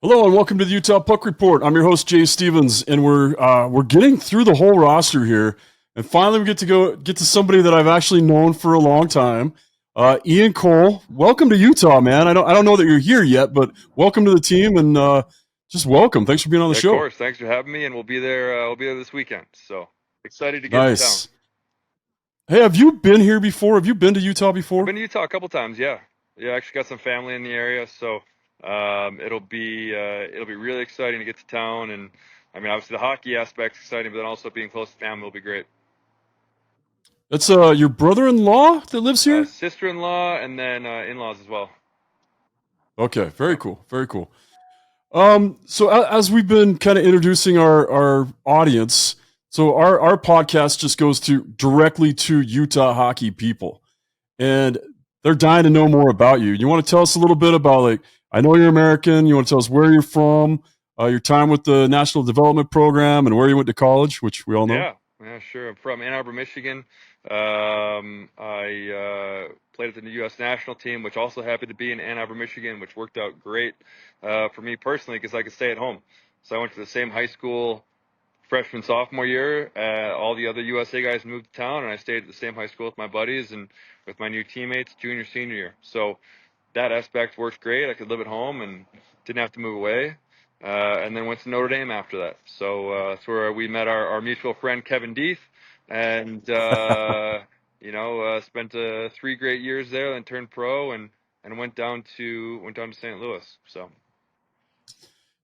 Hello and welcome to the Utah Puck Report. I'm your host Jay Stevens, and we're getting through the whole roster here, and finally we get to somebody that I've actually known for a long time. Ian Cole, welcome to Utah, man. I don't know that you're here yet, but welcome to the team, and just welcome. Thanks for being on the show. Of course, thanks for having me, and we'll be there. We'll be there this weekend. So excited to get to town. Nice. Hey, have you been here before? Have you been to Utah before? I've been to Utah a couple times. Yeah, actually got some family in the area, so it'll be really exciting to get to town. And I mean, obviously the hockey aspect's exciting, but then also being close to family will be great. That's your brother-in-law that lives here? Sister-in-law, and then in-laws as well. Okay, very cool, very cool. So as we've been kind of introducing our audience, so our podcast just goes directly to Utah hockey people, and they're dying to know more about you. You want to tell us a little bit about, like, I know you're American. You want to tell us where you're from, your time with the National Development Program, and where you went to college, which we all know. Yeah, sure. I'm from Ann Arbor, Michigan. I played at the U.S. national team, which also happened to be in Ann Arbor, Michigan, which worked out great for me personally because I could stay at home. So I went to the same high school freshman, sophomore year. All the other USA guys moved to town, and I stayed at the same high school with my buddies and with my new teammates junior, senior year. So that aspect worked great. I could live at home and didn't have to move away. And then went to Notre Dame after that. So that's where we met our mutual friend Kevin Deeth, and spent 3 great years there. Then turned pro and went down to St. Louis. So.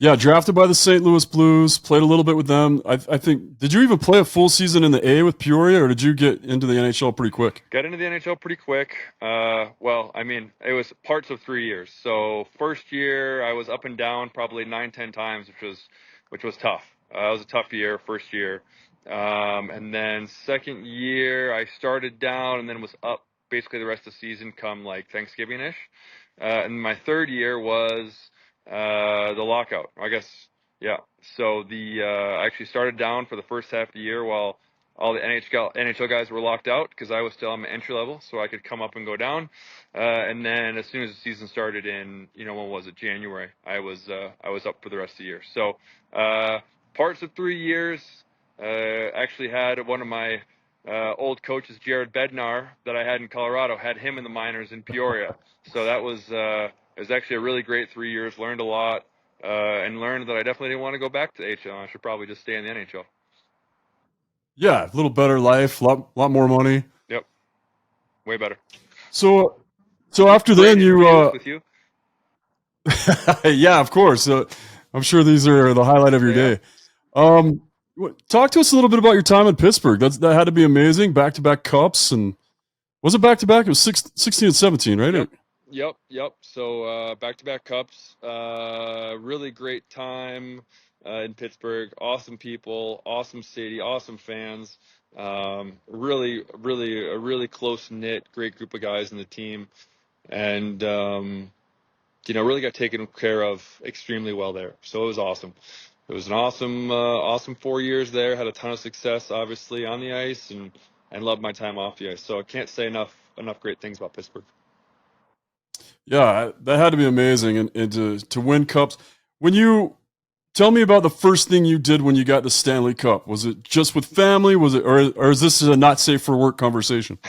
Yeah, drafted by the St. Louis Blues, played a little bit with them. I think, did you even play a full season in the A with Peoria, or did you get into the NHL pretty quick? Got into the NHL pretty quick. Well, I mean, it was parts of 3 years. So first year I was up and down probably 9-10 times, which was tough. It was a tough year, first year. And then second year I started down and then was up basically the rest of the season come like Thanksgiving-ish. And my third year was the lockout, I guess. Yeah. So I actually started down for the first half of the year while all the NHL guys were locked out because I was still on my entry level, so I could come up and go down. And then as soon as the season started in, when was it, January, I was up for the rest of the year. So parts of 3 years. Actually had one of my old coaches, Jared Bednar, that I had in Colorado, had him in the minors in Peoria. So that was it was actually a really great 3 years. Learned a lot, and learned that I definitely didn't want to go back to the HL. I should probably just stay in the NHL. Yeah, a little better life, lot more money. Yep, way better. So after then you with you. yeah, of course. I'm sure these are the highlight of your day. Talk to us a little bit about your time in Pittsburgh. That had to be amazing. Back-to-back cups, and was it back-to-back? It was 16 and 17, right? Yep. So back-to-back cups. Really great time in Pittsburgh. Awesome people, awesome city, awesome fans. Really a really close-knit, great group of guys in the team, and really got taken care of extremely well there. So it was awesome. It was an awesome 4 years there. Had a ton of success, obviously, on the ice, and loved my time off the ice. So I can't say enough great things about Pittsburgh. Yeah, that had to be amazing, and to win cups. When you tell me about the first thing you did when you got the Stanley Cup, was it just with family? Was it, or is this a not safe for work conversation?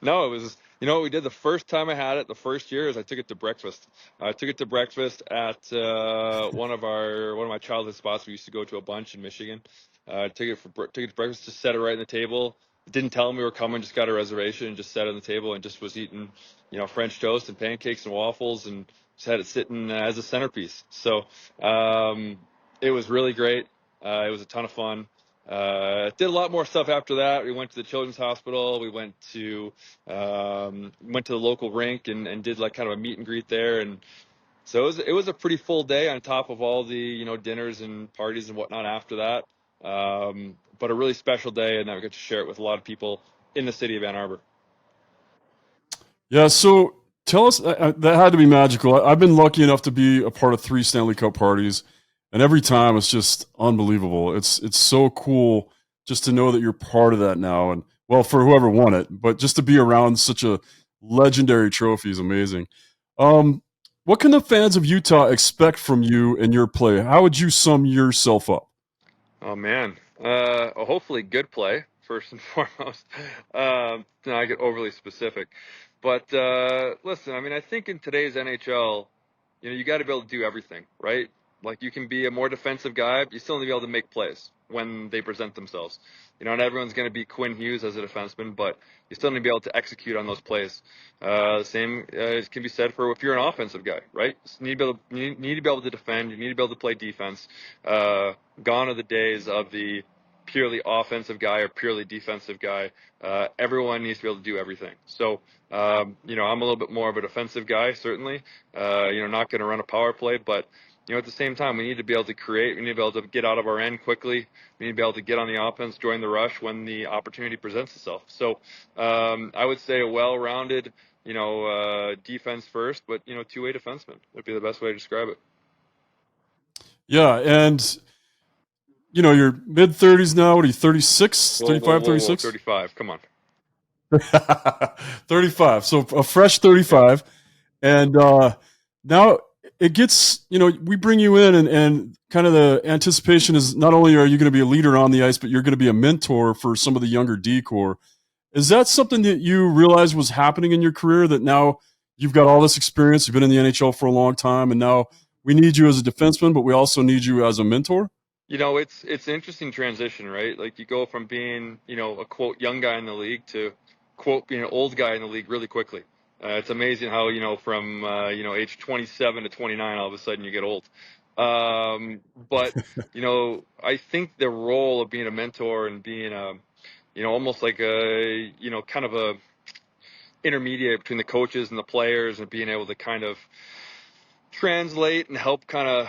No, it was. You know what we did the first time I had it, the first year, is I took it to breakfast. I took it to breakfast at one of my childhood spots. We used to go to a bunch in Michigan. Took it to breakfast, just set it right on the table. Didn't tell them we were coming, just got a reservation and just sat on the table and just was eating, French toast and pancakes and waffles, and just had it sitting as a centerpiece. So it was really great. It was a ton of fun. Did a lot more stuff after that. We went to the Children's Hospital. We went to the local rink and did like kind of a meet and greet there. And so it was a pretty full day on top of all the dinners and parties and whatnot after that. But a really special day, and I got to share it with a lot of people in the city of Ann Arbor. Yeah, so tell us, that had to be magical. I've been lucky enough to be a part of 3 Stanley Cup parties, and every time it's just unbelievable. It's so cool just to know that you're part of that now, and well, for whoever won it, but just to be around such a legendary trophy is amazing. what can the fans of Utah expect from you and your play? How would you sum yourself up? Oh man, hopefully good play first and foremost. I get overly specific, but listen, I mean, I think in today's NHL, you got to be able to do everything, right? Like you can be a more defensive guy, but you still need to be able to make plays when they present themselves. Not everyone's going to be Quinn Hughes as a defenseman, but you still need to be able to execute on those plays. The same can be said for if you're an offensive guy, right? You need to be able to defend. You need to be able to play defense. Gone are the days of the purely offensive guy or purely defensive guy. Everyone needs to be able to do everything. So, I'm a little bit more of a defensive guy, certainly. Not going to run a power play, but at the same time, we need to be able to create. We need to be able to get out of our end quickly. We need to be able to get on the offense, join the rush when the opportunity presents itself. So, I would say a well-rounded, defense first, but two-way defenseman would be the best way to describe it. Yeah, and you're mid 30s now. What are you, 36, Whoa, whoa, 35, whoa, whoa, 36? 35. Come on. 35. So a fresh Yep. 35. And now it gets, we bring you in, and kind of the anticipation is not only are you going to be a leader on the ice, but you're going to be a mentor for some of the younger D-core. Is that something that you realized was happening in your career, that now you've got all this experience, you've been in the NHL for a long time, and now we need you as a defenseman, but we also need you as a mentor? It's an interesting transition, right? Like you go from being, a quote young guy in the league to quote being an old guy in the league really quickly. It's amazing how from age 27 to 29, all of a sudden you get old. But I think the role of being a mentor and being a almost like a kind of a intermediate between the coaches and the players, and being able to kind of translate and help kind of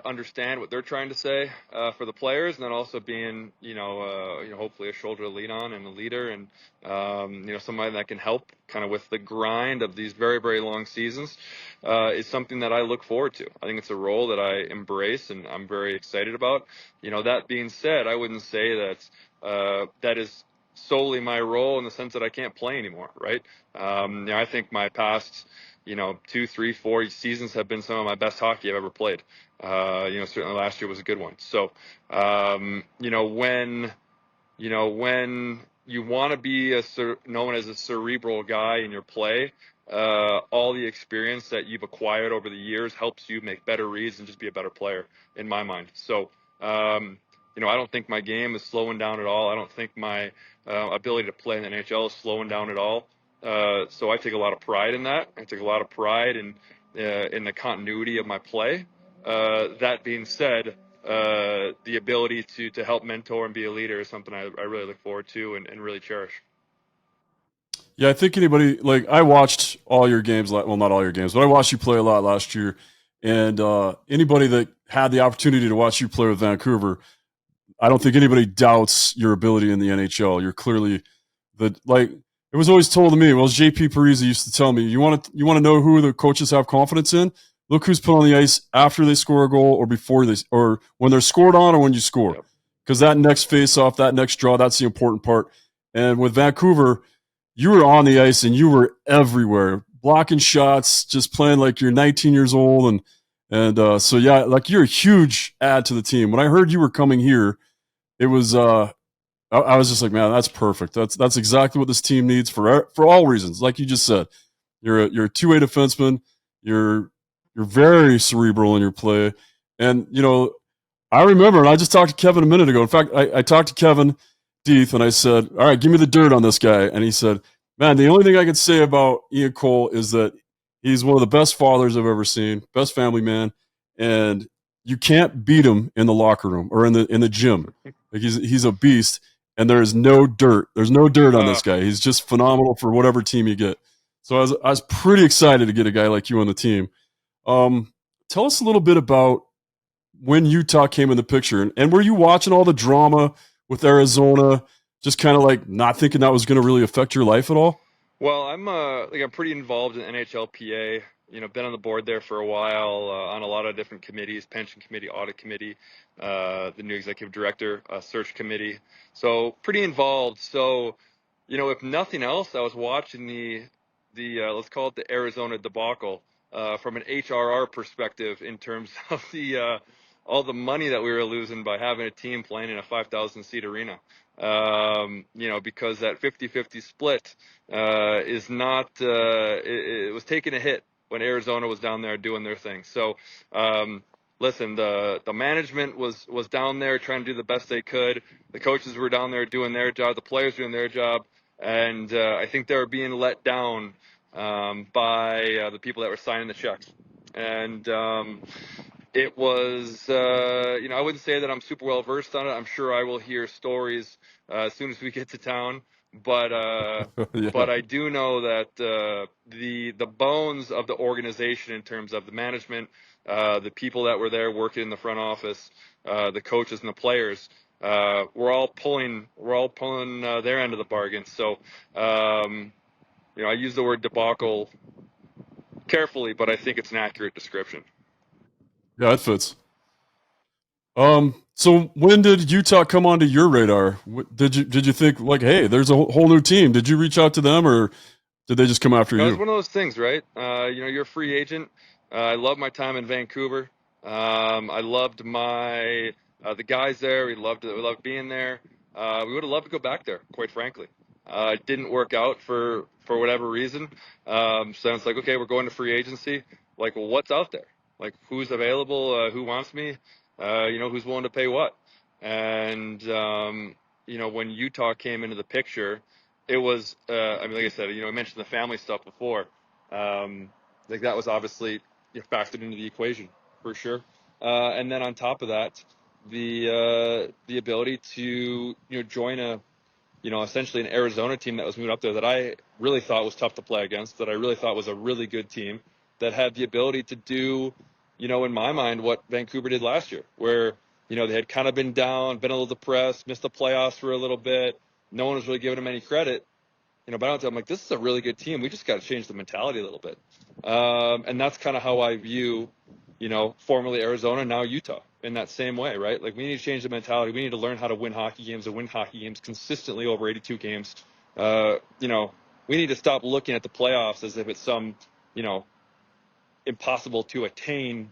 understand what they're trying to say for the players, and then also being hopefully a shoulder to lean on and a leader, and somebody that can help kind of with the grind of these very, very long seasons is something that I look forward to. I think it's a role that I embrace and I'm very excited about. That being said, I wouldn't say that is solely my role in the sense that I can't play anymore, right? I think my past 2, 3, 4 seasons have been some of my best hockey I've ever played. Certainly last year was a good one. So, when you want to be known as a cerebral guy in your play, all the experience that you've acquired over the years helps you make better reads and just be a better player, in my mind. So, I don't think my game is slowing down at all. I don't think my ability to play in the NHL is slowing down at all. So I take a lot of pride in that. I take a lot of pride in the continuity of my play. That being said, the ability to help mentor and be a leader is something I really look forward to and really cherish. Yeah, I think anybody, like, I watched all your games, well, not all your games, but I watched you play a lot last year. And anybody that had the opportunity to watch you play with Vancouver, I don't think anybody doubts your ability in the NHL. You're clearly it was always told to me. Well, JP Parisi used to tell me, you want to know who the coaches have confidence in? Look who's put on the ice after they score a goal, or when they're scored on, or when you score. Yep. Because that next face-off, that next draw, that's the important part. And with Vancouver, you were on the ice and you were everywhere, blocking shots, just playing like you're 19 years old, and so yeah, like, you're a huge add to the team. When I heard you were coming here, it was I was just like, man, that's perfect. That's exactly what this team needs for all reasons. Like you just said, you're a two-way defenseman. You're very cerebral in your play, and I remember, and I just talked to Kevin a minute ago. In fact, I talked to Kevin Deeth, and I said, all right, give me the dirt on this guy. And he said, man, the only thing I can say about Ian Cole is that he's one of the best fathers I've ever seen, best family man, and you can't beat him in the locker room or in the gym. Like, he's a beast, and there is no dirt. There's no dirt on this guy. He's just phenomenal for whatever team you get. So I was pretty excited to get a guy like you on the team. Tell us a little bit about when Utah came in the picture, and were you watching all the drama with Arizona, just kind of like not thinking that was going to really affect your life at all? Well, I'm pretty involved in NHLPA. Been on the board there for a while, on a lot of different committees: pension committee, audit committee, the new executive director, search committee. So pretty involved. So, if nothing else, I was watching the let's call it the Arizona debacle from an HRR perspective in terms of the all the money that we were losing by having a team playing in a 5,000 seat arena. Because that 50-50 split is not it was taking a hit when Arizona was down there doing their thing. So listen, the management was down there trying to do the best they could. The coaches were down there doing their job. The players doing their job. And I think they were being let down by the people that were signing the checks. And it was, I wouldn't say that I'm super well versed on it. I'm sure I will hear stories as soon as we get to town. But Yeah. but I do know that the bones of the organization in terms of the management, the people that were there working in the front office, the coaches and the players, we're all pulling their end of the bargain. So I use the word debacle carefully, but I think it's an accurate description. Yeah, it fits. So when did Utah come onto your radar? Did you think like, hey, there's a whole new team? Did you reach out to them, or did they just come after It's you? one of those things, right? You're a free agent. I love my time in Vancouver. I loved the guys there. We loved being there. We would have loved to go back there, quite frankly. It didn't work out for whatever reason. So it's like, okay, we're going to free agency. Like, well, what's out there? Like, who's available? Who wants me? Who's willing to pay what? And when Utah came into the picture, it was, like I said, I mentioned the family stuff before. Like that was obviously factored into the equation for sure. And then on top of that, the ability to join essentially an Arizona team that was moving up there that I really thought was tough to play against, that I really thought was a really good team, that had the ability to do, in my mind, what Vancouver did last year, where they had kind of been down, been a little depressed, missed the playoffs for a little bit. No one was really giving them any credit. But I'm like, this is a really good team. We just got to change the mentality a little bit. And that's kind of how I view, formerly Arizona, now Utah, in that same way, right? Like, we need to change the mentality. We need to learn how to win hockey games and win hockey games consistently over 82 games. We need to stop looking at the playoffs as if it's some, impossible to attain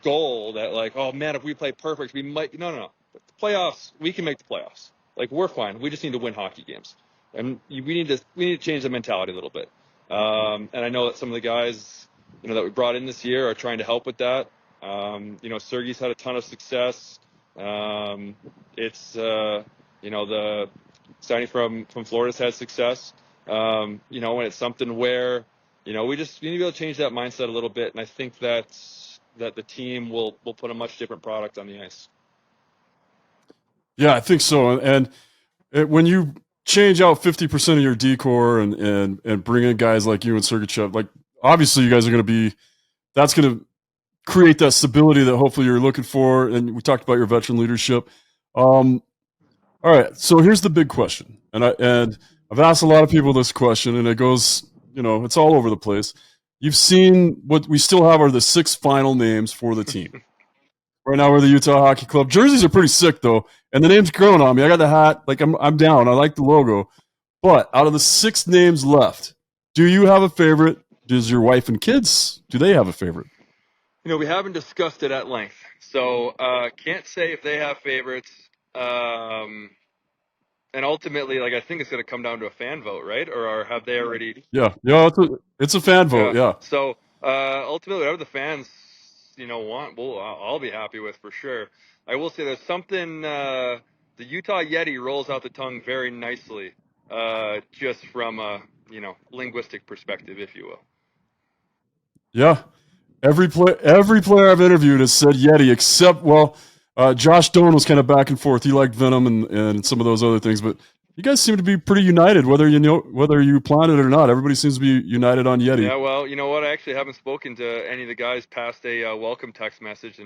goal that, like, oh man, if we play perfect, we might. No. The playoffs, we can make the playoffs. Like, we're fine. We just need to win hockey games. And we need to change the mentality a little bit. And I know that some of the guys, that we brought in this year are trying to help with that. Sergey's had a ton of success. It's the signing from Florida's had success. And it's something where, we need to be able to change that mindset a little bit. And I think that the team will put a much different product on the ice. Yeah, I think so. And when you change out 50% of your decor and bring in guys like you and Sergachev, like, obviously you guys are going to be, that's going to create that stability that hopefully you're looking for. And we talked about your veteran leadership. All right, so here's the big question, and I've asked a lot of people this question, and it goes, it's all over the place. You've seen what we still have are the 6 final names for the team. Right now, we're the Utah Hockey Club. Jerseys are pretty sick though, and the name's growing on me. I got the hat, like I'm down. I like the logo, but out of the 6 names left, do you have a favorite? Does your wife and kids, do they have a favorite? We haven't discussed it at length, so can't say if they have favorites. And ultimately, like, I think it's going to come down to a fan vote, right? Or have they already? Yeah, it's a fan vote. Yeah. So ultimately, whatever the fans want, I'll be happy with for sure. I will say there's something. The Utah Yeti rolls out the tongue very nicely, just from a linguistic perspective, if you will. Yeah. Every player I've interviewed has said Yeti, except, Josh Doan was kind of back and forth. He liked Venom and some of those other things, but you guys seem to be pretty united, whether you plan it or not. Everybody seems to be united on Yeti. Yeah, well, you know what? I actually haven't spoken to any of the guys past a welcome text message,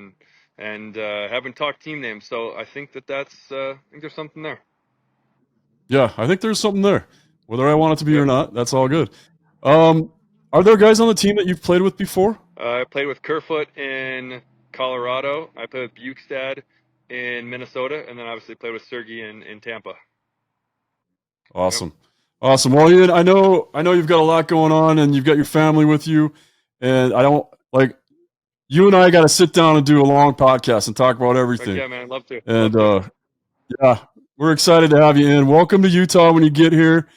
and haven't talked team names. So I think that's I think there's something there. Yeah, I think there's something there. Whether I want it to be or not, that's all good. Are there guys on the team that you've played with before? I played with Kerfoot in Colorado. I played with Bukestad in Minnesota, and then obviously played with Sergey in Tampa. Awesome. Yep. Awesome. Well, Ian, I know you've got a lot going on, and you've got your family with you, and I don't like you and I got to sit down and do a long podcast and talk about Heck everything. yeah, man. Love to. And Love to. yeah, we're excited to have you in. Welcome to Utah when you get here.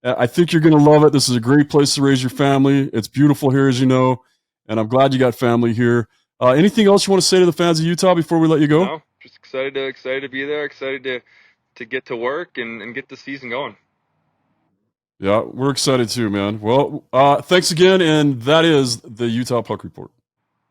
I think you're going to love it. This is a great place to raise your family. It's beautiful here, as you know, and I'm glad you got family here. Anything else you want to say to the fans of Utah before we let you go? No, just excited to be there. Excited to get to work and get the season going. Yeah, we're excited too, man. Well, thanks again, and that is the Utah Puck Report.